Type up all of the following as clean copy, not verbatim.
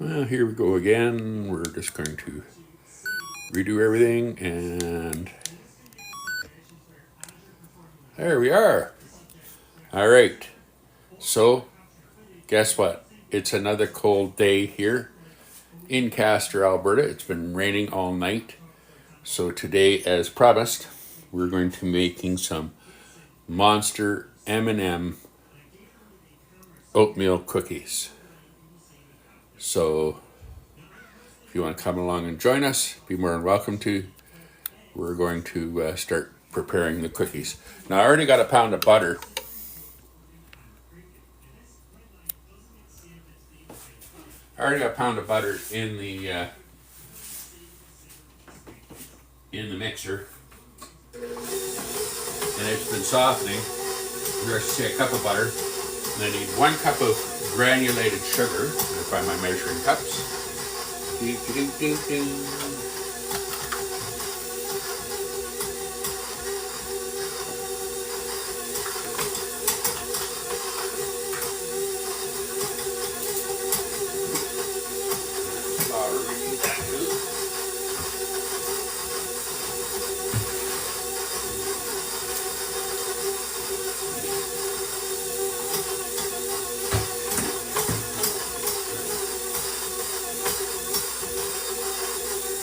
Well, here we go again. We're just going to redo everything, and there we are. All right. So, guess what? It's another cold day here in Castor, Alberta. It's been raining all night. So today, as promised, we're going to be making some Monster M&M oatmeal cookies. So if you want to come along and join us, be more than welcome to. We're going to start preparing the cookies. Now I already got a pound of butter. In the mixer, and it's been softening. We're going to say a cup of butter, and I need 1 cup of granulated sugar. I'm going to find my measuring cups. Ding, ding, ding, ding.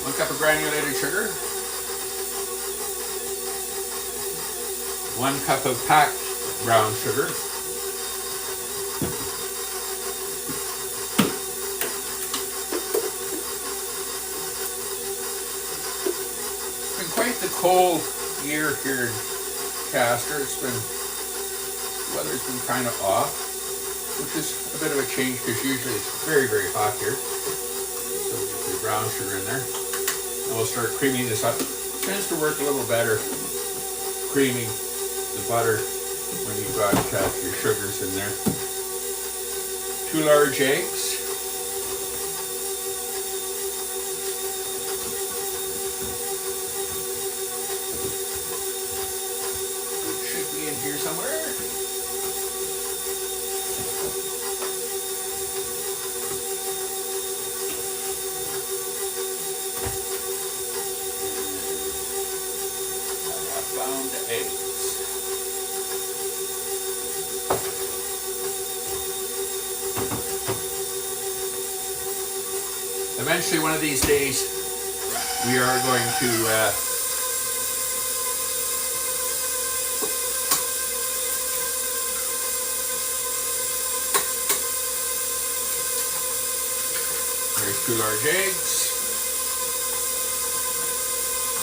One cup of granulated sugar, 1 cup of packed brown sugar, it's been quite the cold year here in Castor. Weather's been kind of off, which is a bit of a change because usually it's very, very hot here. So we'll get the brown sugar in there. And we'll start creaming this up. It tends to work a little better creaming the butter when you've got your sugars in there. 2 large eggs. It should be in here somewhere. Eventually, one of these days, we are going to there's 2 large eggs,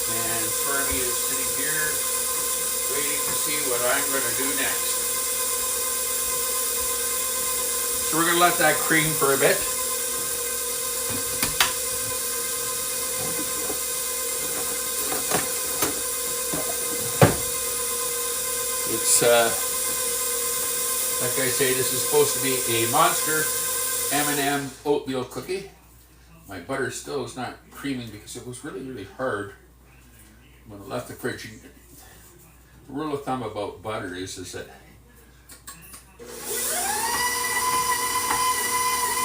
and Stormy is sitting here waiting to see what I'm going to do next. So we're going to let that cream for a bit. It's, like I say, this is supposed to be a Monster M&M oatmeal cookie. My butter still is not creaming because it was really, really hard when I left the fridge. The rule of thumb about butter is that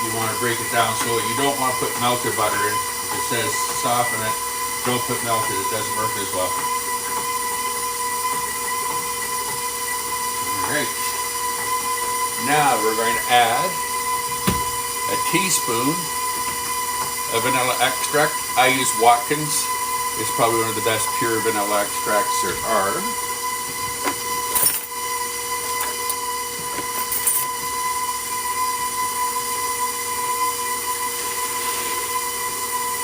you want to break it down slow. You don't want to put melted butter in. If it says soften it, don't put melted. It doesn't work as well. Alright, now we're going to add a teaspoon of vanilla extract. I use Watkins. It's probably one of the best pure vanilla extracts there are.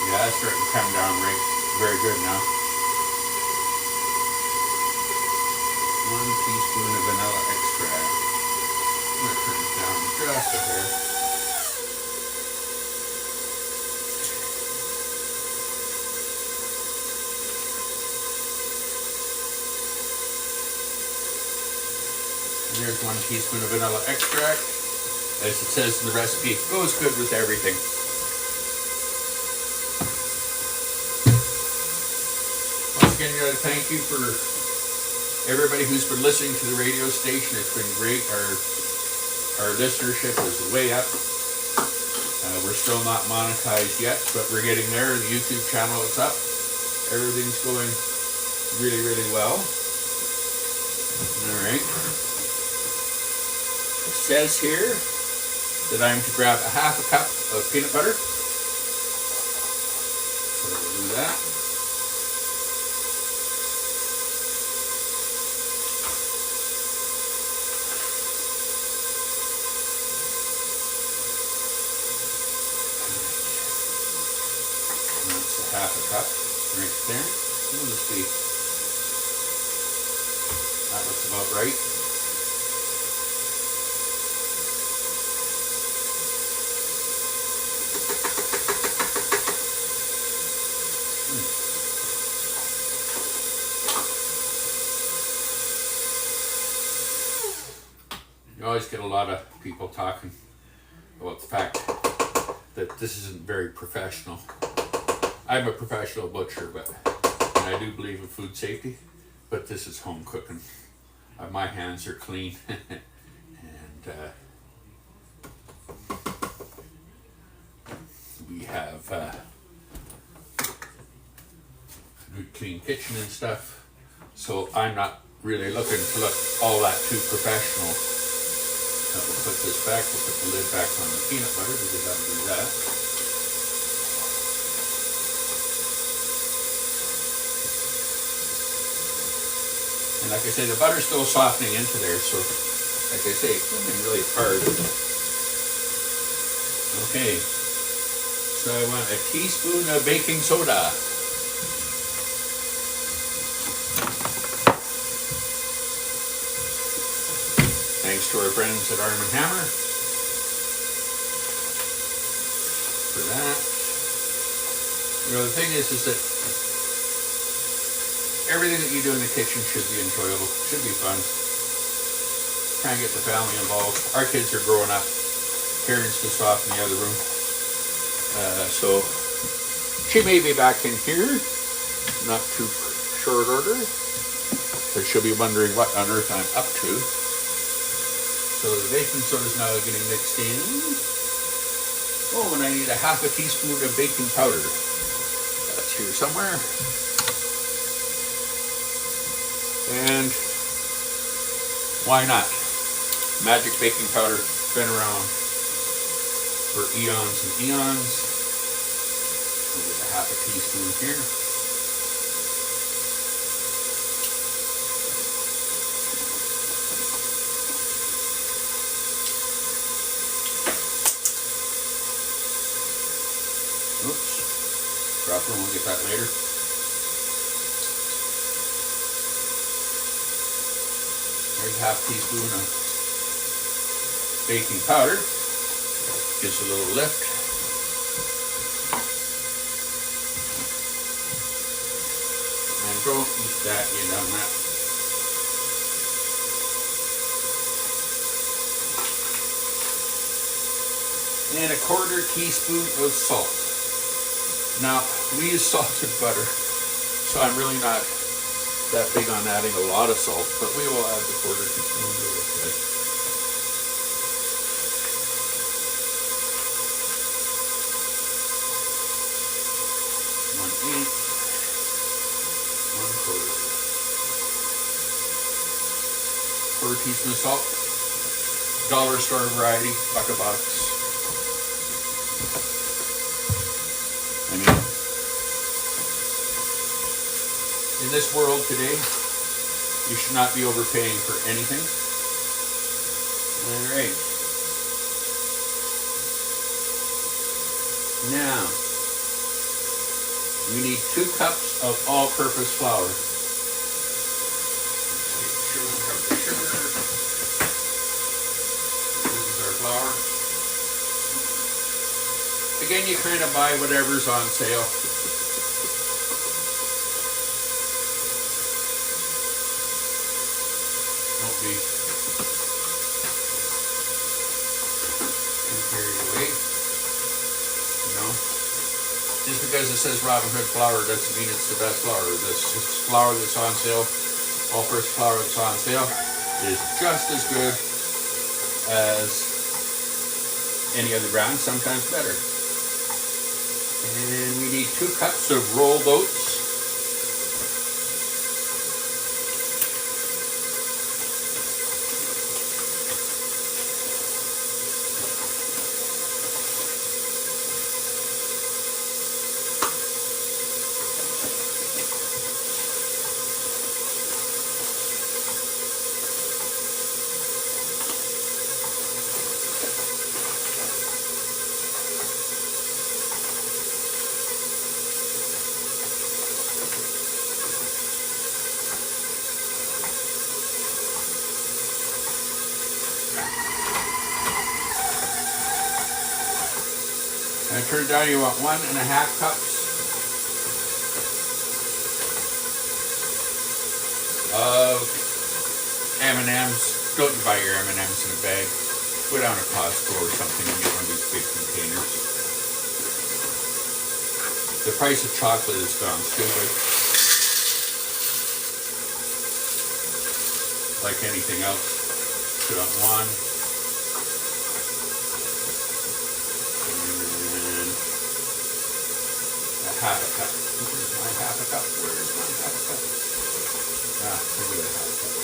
Yeah, it's starting to come down very good now. 1 teaspoon of vanilla extract. I'm going to turn it down just a hair. And there's 1 teaspoon of vanilla extract. As it says in the recipe, it goes good with everything. Once again, thank you for everybody who's been listening to the radio station. It's been great. Our listenership is way up. We're still not monetized yet, but we're getting there. The YouTube channel is up. Everything's going really, really well. All right. It says here that I'm to grab a half a cup of peanut butter. So we'll do that. Half a cup right there. We'll just see. That looks about right. You always get a lot of people talking about the fact that this isn't very professional. I'm a professional butcher, and I do believe in food safety, but this is home cooking. My hands are clean, and we have a good clean kitchen and stuff, so I'm not really looking to look all that too professional. We'll put this back, we'll put the lid back on the peanut butter because that'll do that. And like I say, the butter's still softening into there, so like I say, it's moving really hard. Okay, so I want a teaspoon of baking soda. Thanks to our friends at Arm & Hammer for that. You know, the thing is that everything that you do in the kitchen should be enjoyable, should be fun. Try and get the family involved. Our kids are growing up. Karen's just off in the other room. So she may be back in here, not too short order, because she'll be wondering what on earth I'm up to. So the baking soda is now getting mixed in. Oh, and I need a half a teaspoon of baking powder. That's here somewhere. And why not? Magic baking powder, been around for eons and eons. We'll get a half a teaspoon here. Oops, drop it, we'll get that later. There's a half teaspoon of baking powder. Gives a little lift. And don't eat that, you know that. And a quarter teaspoon of salt. Now, we use salted butter, so I'm really not that big on adding a lot of salt, but we will add the quarter teaspoon to it. 1/8, 1/4. Quarter teaspoon of salt. Dollar store variety, $1. I mean, in this world today, you should not be overpaying for anything. All right. Now, we need 2 cups of all-purpose flour. Make sure we have the sugar. This is our flour. Again, you kind of buy whatever's on sale. Don't be too carried away. You know, just because it says Robin Hood flour doesn't mean it's the best flour. This flour that's on sale, all-purpose flour that's on sale, is just as good as Any other brand, sometimes better. And we need 2 cups of rolled oats. And it turns out you want 1.5 cups of M&Ms. Don't buy your M&Ms in a bag. Go down to Costco or something and get one of these big containers. The price of chocolate has gone stupid. Like anything else, put on 1. Half a cup. Where's my half a cup? Where's my half a cup? Maybe a half a cup.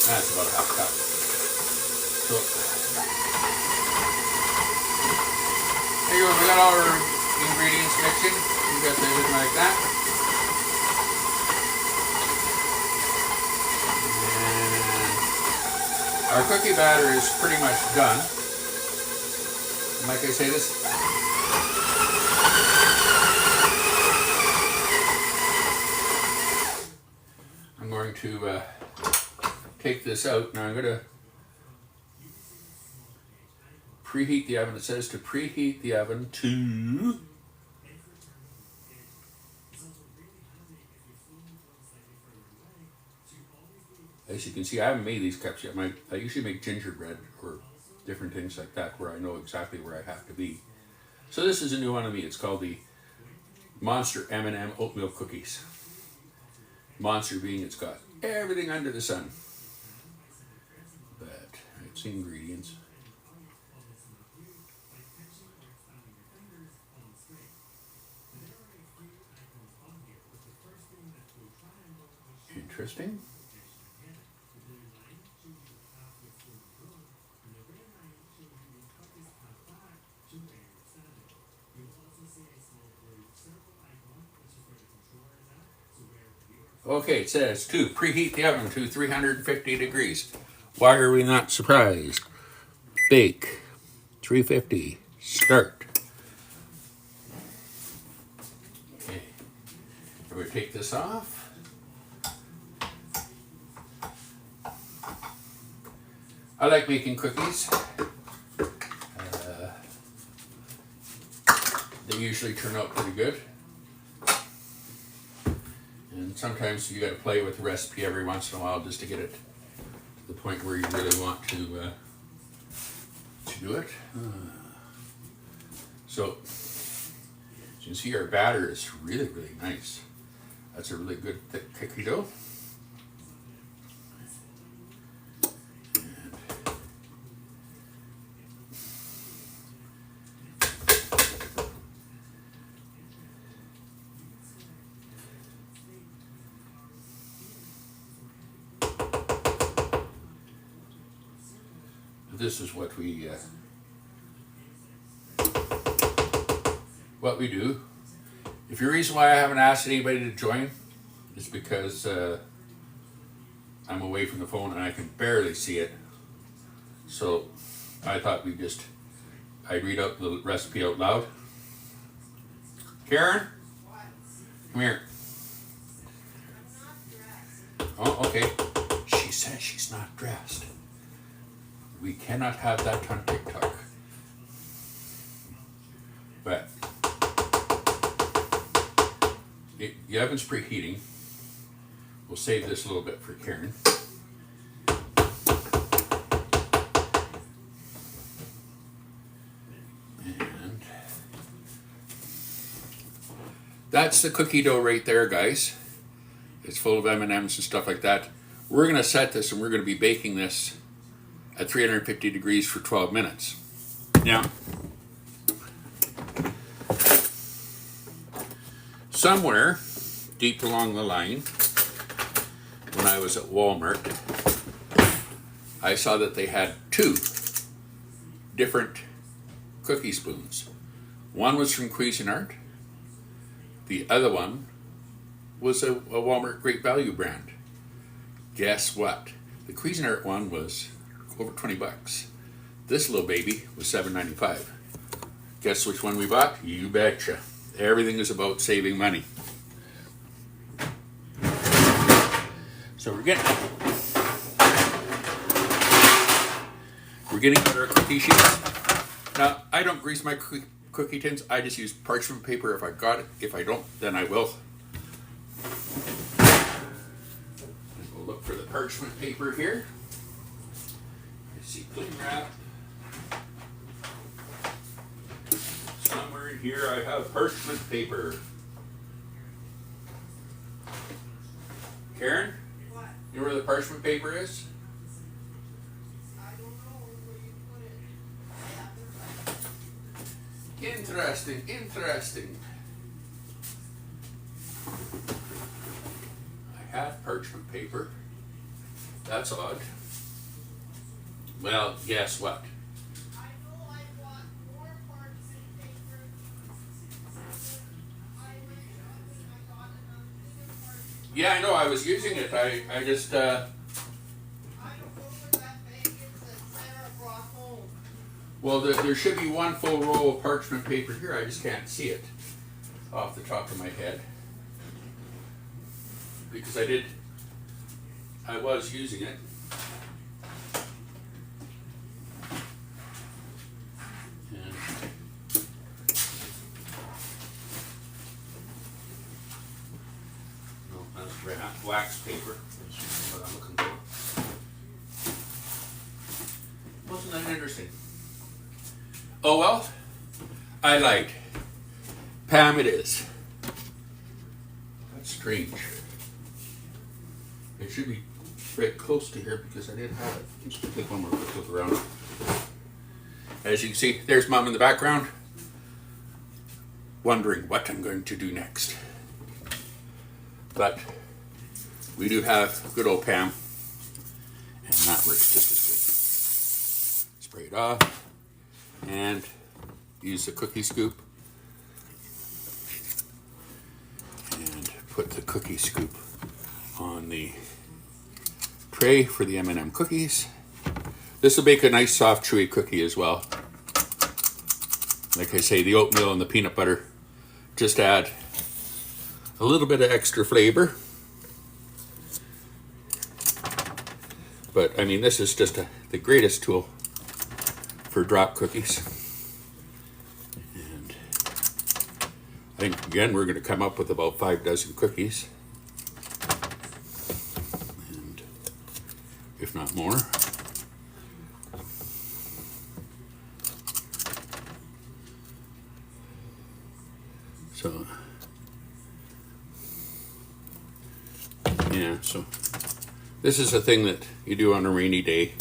That's about a half a cup. So, there you go. We got all our ingredients mixing. You got everything like that. Our cookie batter is pretty much done. And like I say, I'm going to take this out. Now I'm going to preheat the oven. It says to preheat the oven to... As you can see, I haven't made these cups yet. I usually make gingerbread or different things like that where I know exactly where I have to be. So this is a new one of me. It's called the Monster M&M Oatmeal Cookies. Monster being it's got everything under the sun. But it's the ingredients. Interesting. Okay, it says to preheat the oven to 350 degrees. Why are we not surprised? Bake. 350. Start. Okay. We're going to take this off. I like making cookies. They usually turn out pretty good. And sometimes you got to play with the recipe every once in a while just to get it to the point where you really want to do it. So, as you can see, our batter is really, really nice. That's a really good thick cookie dough. This is what we do. If the reason why I haven't asked anybody to join is because I'm away from the phone and I can barely see it. So I thought I'd read out the recipe out loud. Karen, come here. Oh, okay. She says she's not dressed. We cannot have that on TikTok. But the oven's preheating. We'll save this a little bit for Karen. And that's the cookie dough right there, guys. It's full of M&Ms and stuff like that. We're going to set this and we're going to be baking this at 350 degrees for 12 minutes. Now, somewhere deep along the line, when I was at Walmart, I saw that they had 2 different cookie spoons. One was from Cuisinart. The other one was a Walmart Great Value brand. Guess what? The Cuisinart one was over 20 bucks. This little baby was $7.95. Guess which one we bought? You betcha. Everything is about saving money. So we're getting out our cookie sheets. Now, I don't grease my cookie tins. I just use parchment paper if I got it. If I don't, then I will. We'll look for the parchment paper here. I see cling wrap. Somewhere in here I have parchment paper. Karen? What? You know where the parchment paper is? I don't know where you put it. Interesting, interesting. I have parchment paper. That's odd. Well, guess what? I know I bought more parchment paper. I got another parchment. Yeah, I know. I was using it. I just. I don't know where that bag is that Sarah brought home. Well, there should be one full roll of parchment paper here. I just can't see it off the top of my head because I was using it. Wax paper. That's what I'm looking for. Wasn't that interesting? Oh well, I lied. Pam, it is. That's strange. It should be right close to here because I did have it. I'm just going to take one more quick look around. As you can see, there's Mom in the background, wondering what I'm going to do next. But we do have good old Pam, and that works just as good. Spray it off, and use the cookie scoop, and put the cookie scoop on the tray for the M&M cookies. This will make a nice soft chewy cookie as well. Like I say, the oatmeal and the peanut butter just add a little bit of extra flavor. But I mean, this is just the greatest tool for drop cookies. And I think again we're going to come up with about 5 dozen cookies, and if not more. So yeah, so this is a thing that you do on a rainy day,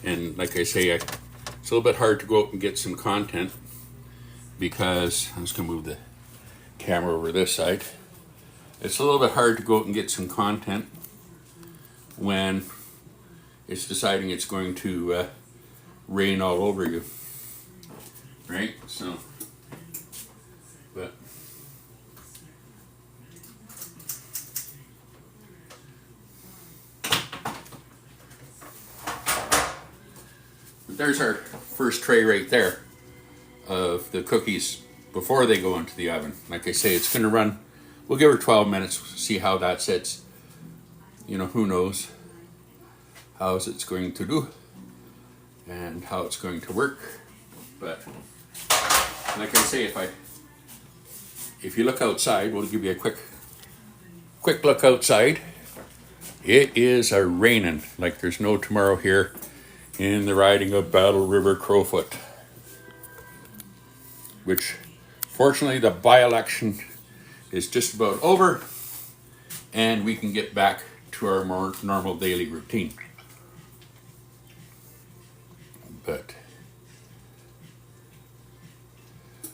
and like I say, it's a little bit hard to go out and get some content because I'm just going to move the camera over this side. It's a little bit hard to go out and get some content when it's deciding it's going to rain all over you, right? So, but there's our first tray right there of the cookies before they go into the oven. Like I say, it's going to run, we'll give her 12 minutes, see how that sits. You know, who knows how it's going to do and how it's going to work. But like I say, if you look outside, we'll give you a quick look outside. It is raining like there's no tomorrow here in the riding of Battle River Crowfoot, which fortunately the by-election is just about over and we can get back to our more normal daily routine. But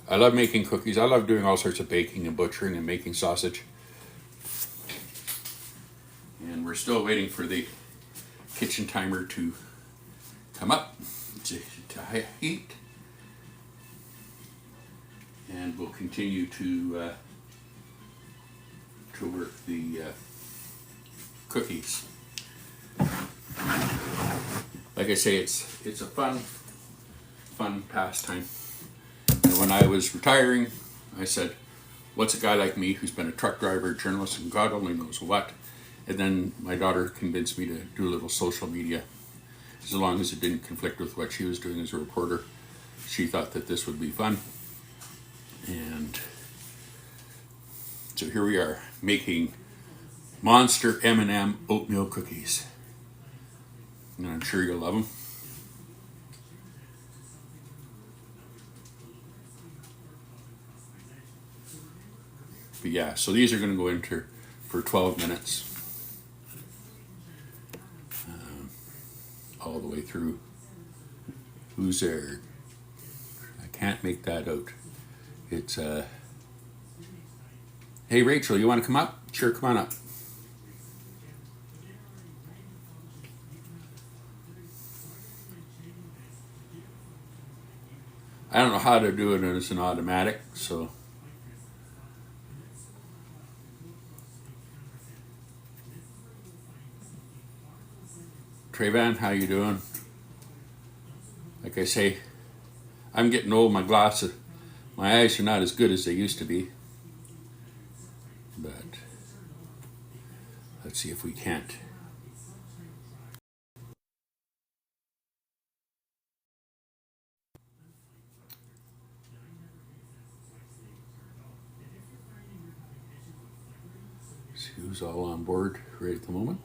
I love making cookies. I love doing all sorts of baking and butchering and making sausage. And we're still waiting for the kitchen timer to come up to high heat. And we'll continue to work the cookies. Like I say, it's a fun pastime. And when I was retiring, I said, what's a guy like me who's been a truck driver, journalist, and God only knows what? And then my daughter convinced me to do a little social media. As long as it didn't conflict with what she was doing as a reporter, she thought that this would be fun. And so here we are, making monster M&M oatmeal cookies. And I'm sure you'll love them. But yeah, so these are going to go into for 12 minutes. All the way through. Who's there? I can't make that out. It's hey Rachel, you want to come up? Sure, come on up. I don't know how to do it as an automatic, so Trayvan, how you doing? Like I say, I'm getting old. My eyes are not as good as they used to be. But let's see if we can't. See who's all on board right at the moment.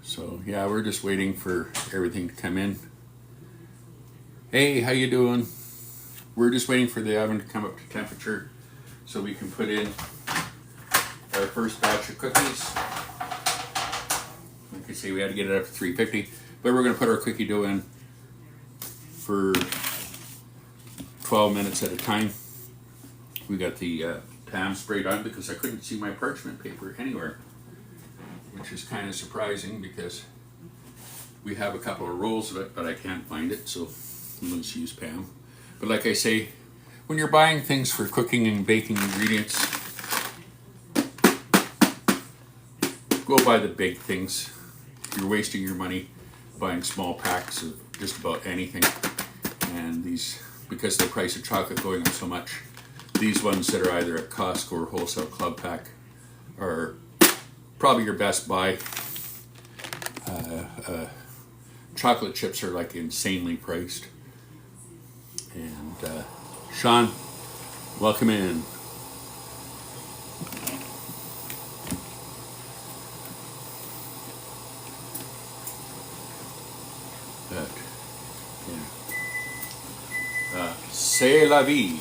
So yeah, we're just waiting for everything to come in. Hey, how you doing? We're just waiting for the oven to come up to temperature so we can put in our first batch of cookies. Like I say, we had to get it up to 350, but we're going to put our cookie dough in for 12 minutes at a time. We got the PAM sprayed on because I couldn't see my parchment paper anywhere, which is kind of surprising because we have a couple of rolls of it, but I can't find it, so let's use PAM. But like I say, when you're buying things for cooking and baking ingredients, go buy the big things. You're wasting your money buying small packs of just about anything. And these, because the price of chocolate going up so much, these ones that are either at Costco or Wholesale Club Pack are probably your best buy. Chocolate chips are like insanely priced. And Sean, welcome in. C'est la vie.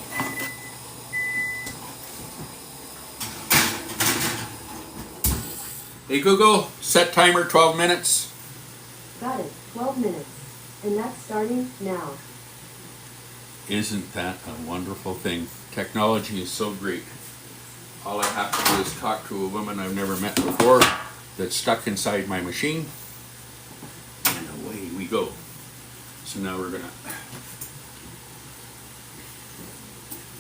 Hey Google, set timer 12 minutes. Got it, 12 minutes. And that's starting now. Isn't that a wonderful thing? Technology is so great. All I have to do is talk to a woman I've never met before that's stuck inside my machine, and away we go. So now we're gonna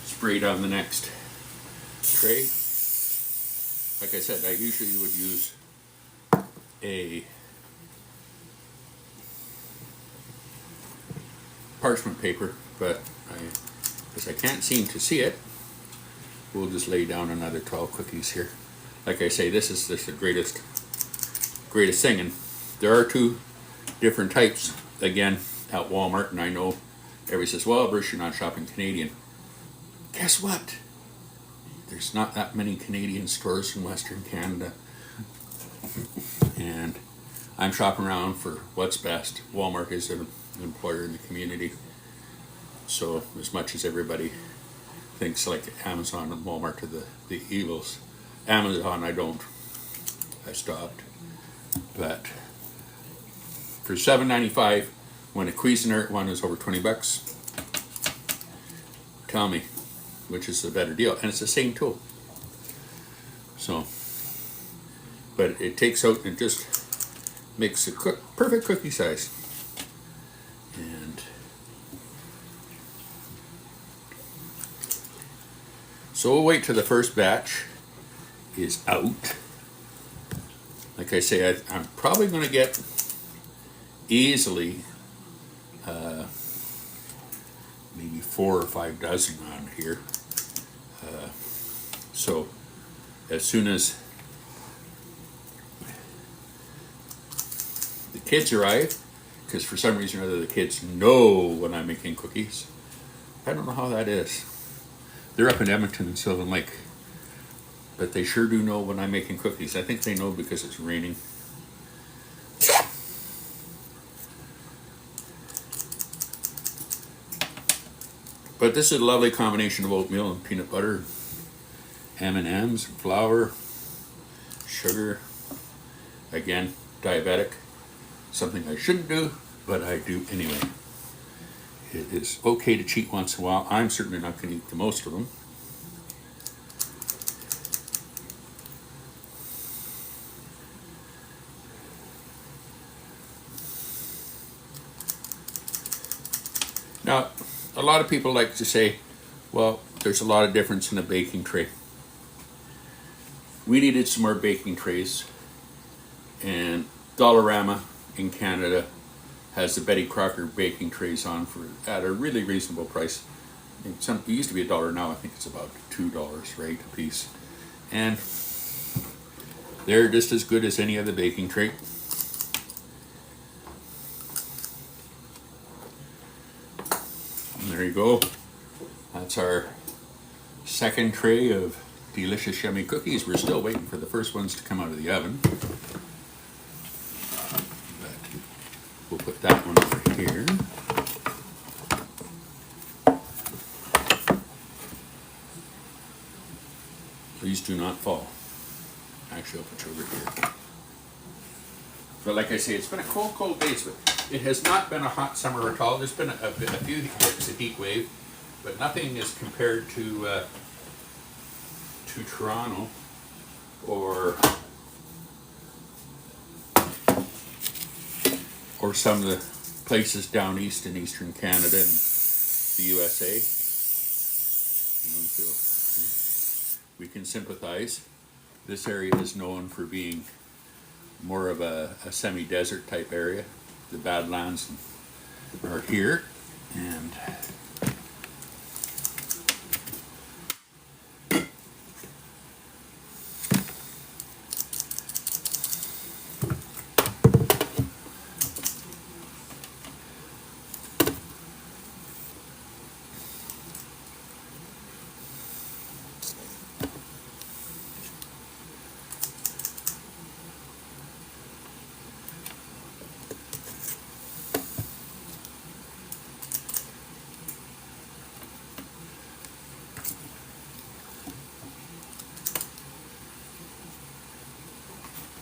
spray down the next tray. Like I said, I usually would use a parchment paper, but because I can't seem to see it, we'll just lay down another 12 cookies here. Like I say, this is just the greatest thing. And there are two different types again at Walmart, and I know everybody says, well, Bruce, you're not shopping Canadian. Guess what? There's not that many Canadian stores in Western Canada. And I'm shopping around for what's best. Walmart is an employer in the community. So as much as everybody thinks like Amazon and Walmart are the evils, Amazon I stopped. But for $7.95, when a Cuisinart one is over $20, tell me which is the better deal. And it's the same tool. So, but it takes out and just makes a perfect cookie size. And so we'll wait till the first batch is out. Like I say, I'm probably going to get easily maybe 4 or 5 dozen on here. So as soon as the kids arrive, because for some reason or other the kids know when I'm making cookies. I don't know how that is. They're up in Edmonton and Sylvan Lake, but they sure do know when I'm making cookies. I think they know because it's raining. But this is a lovely combination of oatmeal and peanut butter, M&Ms, flour, sugar. Again, diabetic. Something I shouldn't do, but I do anyway. It is okay to cheat once in a while. I'm certainly not going to eat the most of them. Now, a lot of people like to say, well, there's a lot of difference in a baking tray. We needed some more baking trays, and Dollarama in Canada has the Betty Crocker baking trays on at a really reasonable price. It used to be $1 now. I think it's about $2, right, a piece. And they're just as good as any other baking tray. And there you go. That's our second tray of delicious, yummy cookies. We're still waiting for the first ones to come out of the oven. But we'll put that one over here. Please do not fall. Actually, I'll put you over here. But like I say, it's been a cold, cold day. It has not been a hot summer at all. There's been a few hits of heat wave, but nothing is compared to Toronto or some of the places down east in eastern Canada and the USA. So we can sympathize. This area is known for being more of a semi-desert type area. The Badlands are here, and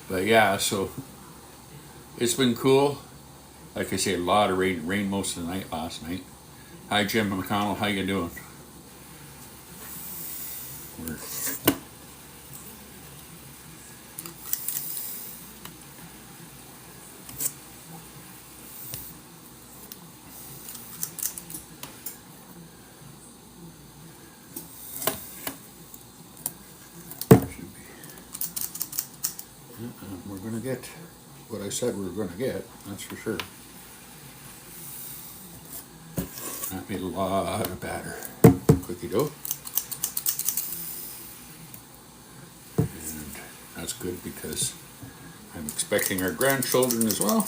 but yeah, so it's been cool. Like I say, a lot of rain most of the night last night. Hi, Jim McConnell. How you doing? We're going to get what I said we were going to get, that's for sure. That made a lot of batter. Cookie dough. And that's good because I'm expecting our grandchildren as well.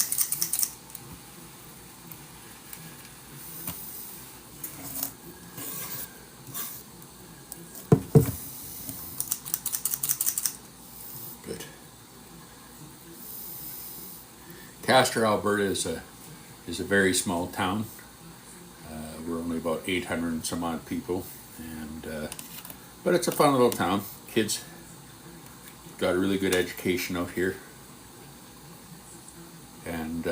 Castor, Alberta is a very small town. We're only about 800 and some odd people, and but it's a fun little town. Kids got a really good education out here. And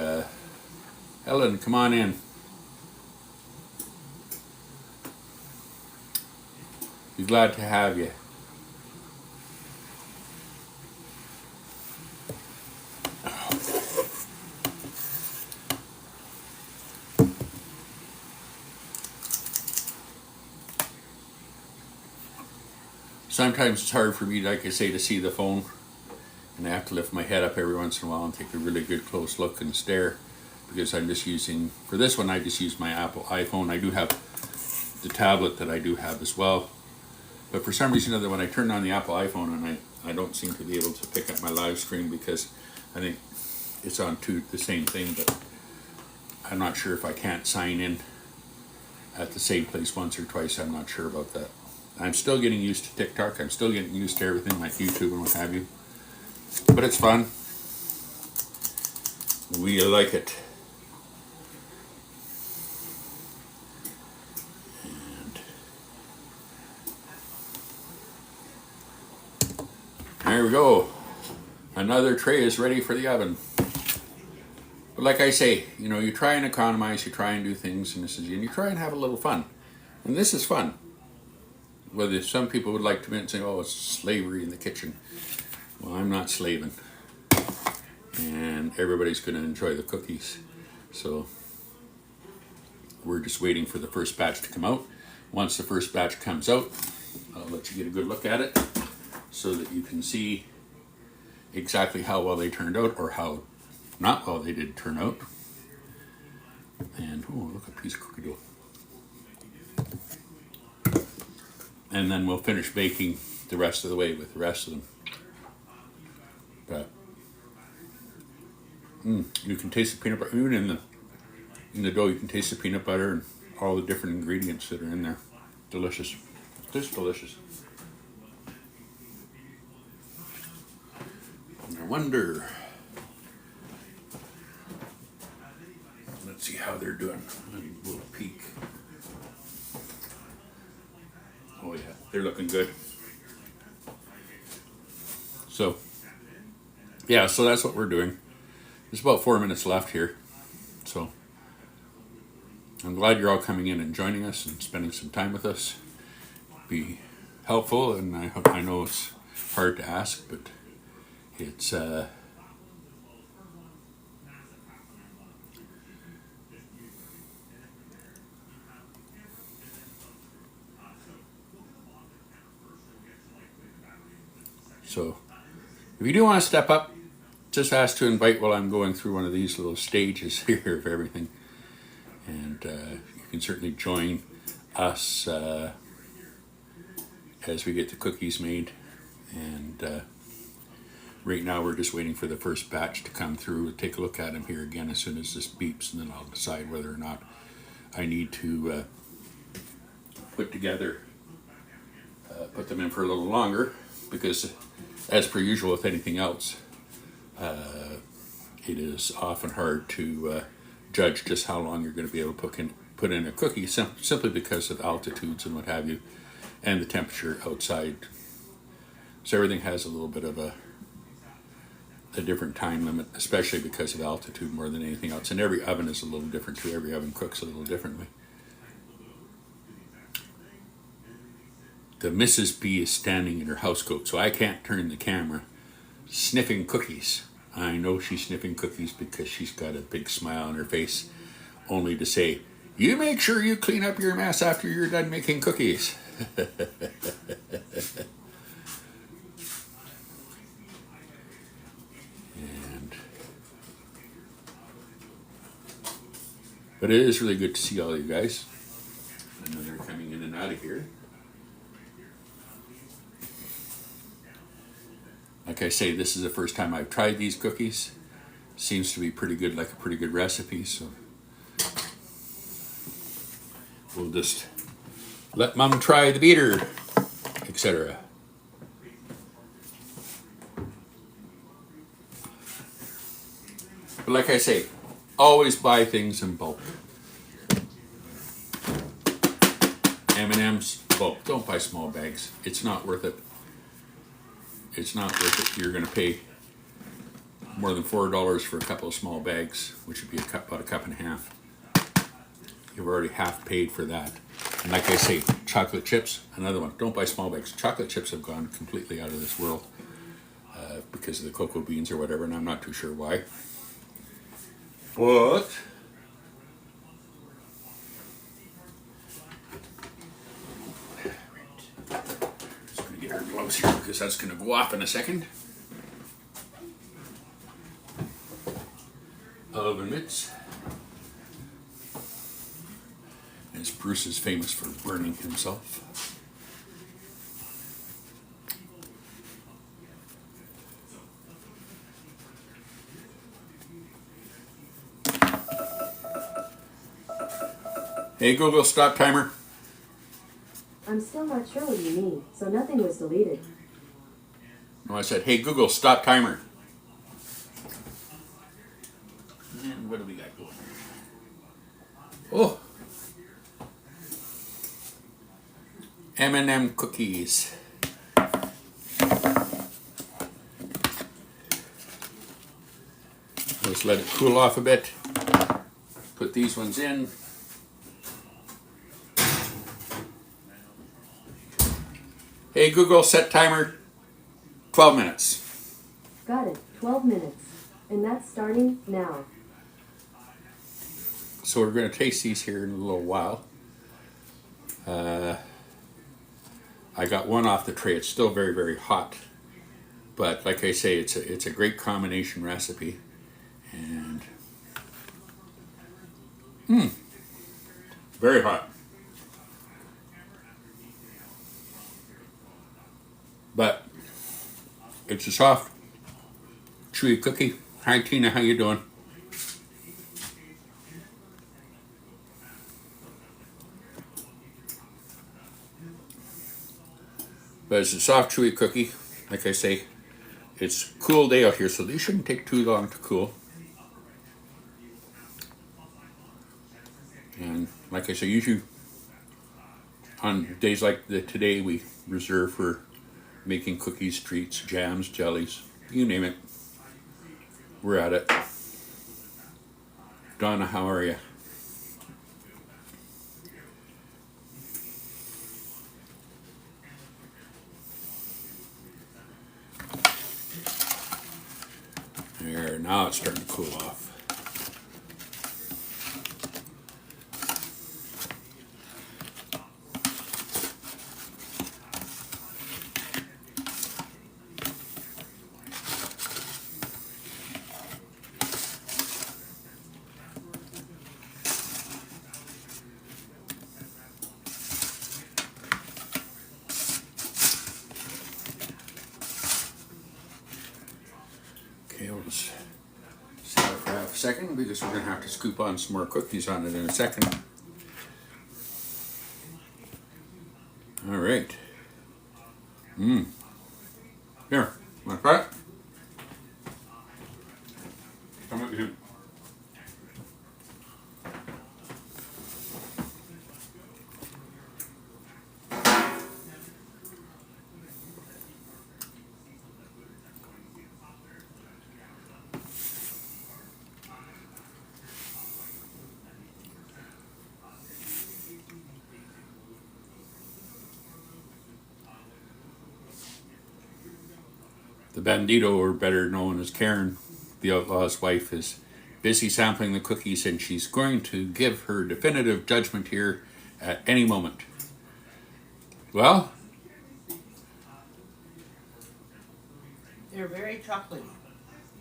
Ellen, come on in. Be glad to have you. Sometimes it's hard for me, like I say, to see the phone, and I have to lift my head up every once in a while and take a really good close look and stare, because I'm just using, for this one I just use my Apple iPhone. I do have the tablet that I do have as well, but for some reason or other, when I turn on the Apple iPhone, and I don't seem to be able to pick up my live stream, because I think it's on the same thing, but I'm not sure if I can't sign in at the same place once or twice. I'm not sure about that. I'm still getting used to TikTok. I'm still getting used to everything like YouTube and what have you. But it's fun. We like it. And there we go. Another tray is ready for the oven. But like I say, you know, you try and economize, you try and do things, and you try and have a little fun. And this is fun. Whether some people would like to admit and say, oh, it's slavery in the kitchen. Well, I'm not slaving. And everybody's going to enjoy the cookies. So we're just waiting for the first batch to come out. Once the first batch comes out, I'll let you get a good look at it so that you can see exactly how well they turned out, or how not well they did turn out. And, oh, look at a piece of cookie dough. And then we'll finish baking the rest of the way with the rest of them. But you can taste the peanut butter, even in the dough. You can taste the peanut butter and all the different ingredients that are in there. Delicious, just delicious. And I wonder. Let's see how they're doing. A little peek. Oh yeah, they're looking good. So, yeah, so that's what we're doing. There's about 4 minutes left here. So, I'm glad you're all coming in and joining us and spending some time with us. Be helpful, and I know it's hard to ask, but it's so if you do want to step up, just ask to invite while I'm going through one of these little stages here of everything. And you can certainly join us as we get the cookies made. And right now we're just waiting for the first batch to come through. We'll take a look at them here again as soon as this beeps, and then I'll decide whether or not I need to put them in for a little longer, because as per usual with anything else, it is often hard to judge just how long you're going to be able to put in a cookie, simply because of altitudes and what have you, and the temperature outside. So everything has a little bit of a different time limit, especially because of altitude more than anything else. And every oven is a little different too. Every oven cooks a little differently. The Mrs. B is standing in her housecoat, so I can't turn the camera, sniffing cookies. I know she's sniffing cookies because she's got a big smile on her face, only to say, you make sure you clean up your mess after you're done making cookies. But it is really good to see all you guys. I know they're coming in and out of here. Like I say, this is the first time I've tried these cookies. Seems to be pretty good, like a pretty good recipe, so we'll just let Mom try the beater, etc. But like I say, always buy things in bulk. M&M's bulk. Don't buy small bags. It's not worth it. It's not worth it. You're going to pay more than $4 for a couple of small bags, which would be about a cup and a half. You've already half paid for that. And like I say, chocolate chips, another one. Don't buy small bags. Chocolate chips have gone completely out of this world because of the cocoa beans or whatever, and I'm not too sure why. But just going to get our gloves here because that's going to go off in a second. Oven mitts. As Bruce is famous for burning himself. Hey Google, stop timer. I'm still not sure what you mean, so nothing was deleted. No, I said, hey Google, stop timer. And what do we got going? Oh, M&M cookies. Let's let it cool off a bit. Put these ones in. Hey Google, set timer 12 minutes. Got it. 12 minutes. And that's starting now. So we're going to taste these here in a little while. I got one off the tray. It's still very, very hot. But like I say, it's a great combination recipe. And very hot. But it's a soft, chewy cookie. Hi Tina, how you doing? But it's a soft, chewy cookie. Like I say, it's a cool day out here, so these shouldn't take too long to cool. And like I say, usually on days like today, we reserve for making cookies, treats, jams, jellies, you name it. We're at it. Donna, how are you? There, now it's starting to cool off. Okay, we'll just sit it for half a second because we're going to have to scoop on some more cookies on it in a second. All right. Here, want to try it? Come with you. The bandito, or better known as Karen, the outlaw's wife, is busy sampling the cookies, and she's going to give her definitive judgment here at any moment. Well, They're very chocolatey.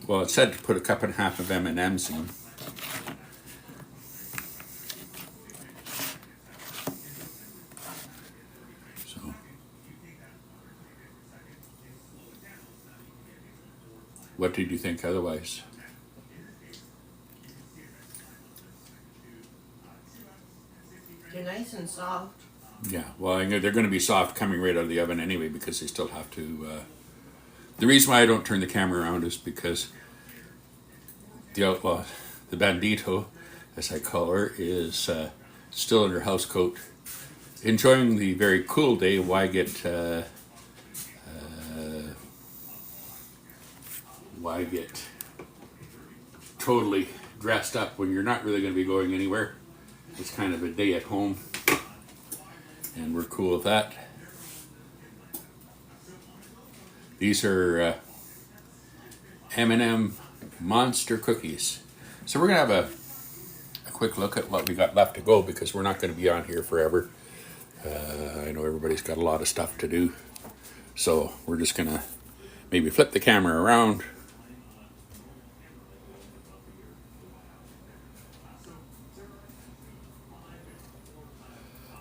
well, it said to put a cup and a half of M&Ms in. So, what did you think otherwise? They're nice and soft. Yeah, well, I know they're going to be soft coming right out of the oven anyway because they still have to... the reason why I don't turn the camera around is because the outlaw, the bandito, as I call her, is still in her house coat, enjoying the very cool day. Why get totally dressed up when you're not really going to be going anywhere? It's kind of a day at home, and we're cool with that. These are M&M Monster Cookies. So we're going to have a quick look at what we got left to go, because we're not going to be on here forever. I know everybody's got a lot of stuff to do. So we're just going to maybe flip the camera around.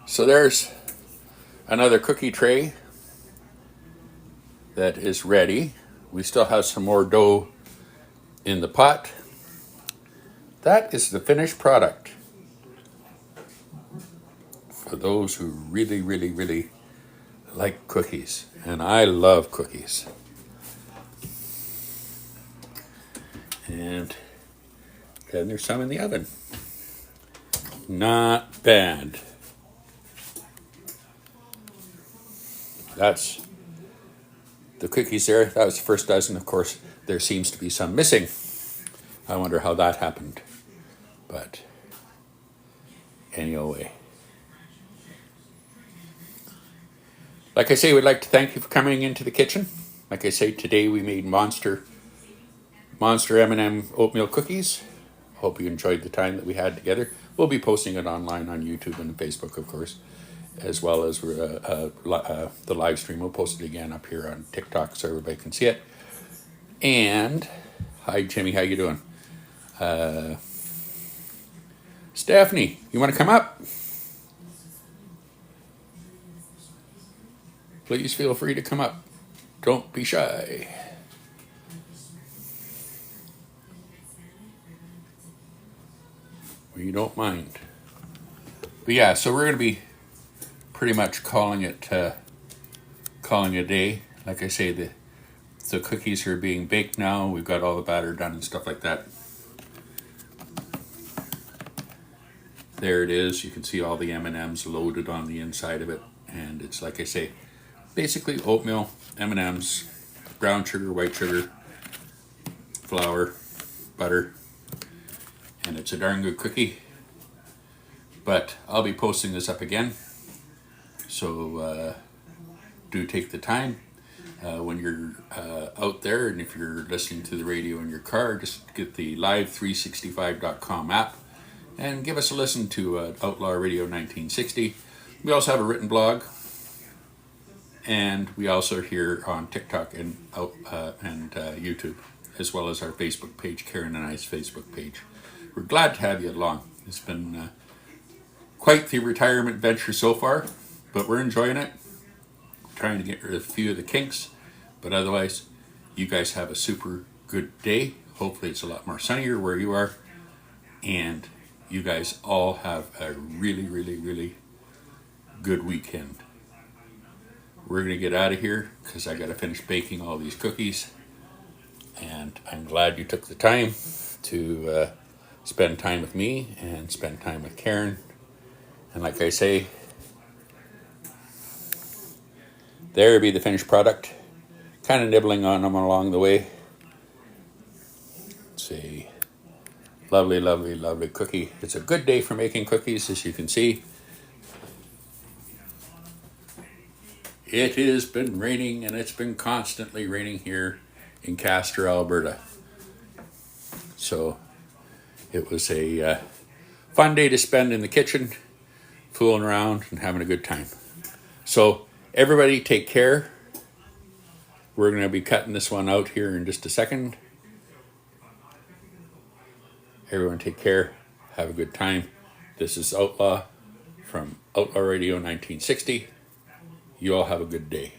So there's another cookie tray that is ready. We still have some more dough in the pot. That is the finished product. For those who really, really, really like cookies. And I love cookies. And then there's some in the oven. Not bad. That's the cookies there. That was the first dozen. Of course, there seems to be some missing. I wonder how that happened. But anyway. Like I say, we'd like to thank you for coming into the kitchen. Like I say, today we made Monster M&M oatmeal cookies. Hope you enjoyed the time that we had together. We'll be posting it online on YouTube and Facebook, of course, as well as the live stream. We'll post it again up here on TikTok so everybody can see it. And hi, Jimmy, how you doing? Stephanie, you want to come up? Please feel free to come up. Don't be shy. We don't mind. But yeah, so we're going to be pretty much calling it a day. Like I say, the cookies are being baked now. We've got all the batter done and stuff like that. There it is. You can see all the M&Ms loaded on the inside of it. And it's, like I say, basically oatmeal, M&Ms, brown sugar, white sugar, flour, butter, and it's a darn good cookie. But I'll be posting this up again, so do take the time when you're out there, and if you're listening to the radio in your car, just get the live365.com app and give us a listen to Outlaw Radio 1960. We also have a written blog. And we also are here on TikTok and YouTube, as well as our Facebook page, Karen and I's Facebook page. We're glad to have you along. It's been quite the retirement venture so far, but we're enjoying it. Trying to get rid of a few of the kinks, but otherwise, you guys have a super good day. Hopefully it's a lot more sunnier where you are. And you guys all have a really, really, really good weekend. We're going to get out of here because I got to finish baking all these cookies. And I'm glad you took the time to spend time with me and spend time with Karen. And like I say, there be the finished product. Kind of nibbling on them along the way. It's a lovely, lovely, lovely cookie. It's a good day for making cookies, as you can see. It has been raining, and it's been constantly raining here in Castor, Alberta. So it was a fun day to spend in the kitchen, fooling around and having a good time. So everybody take care. We're going to be cutting this one out here in just a second. Everyone take care. Have a good time. This is Outlaw from Outlaw Radio 1960. You all have a good day.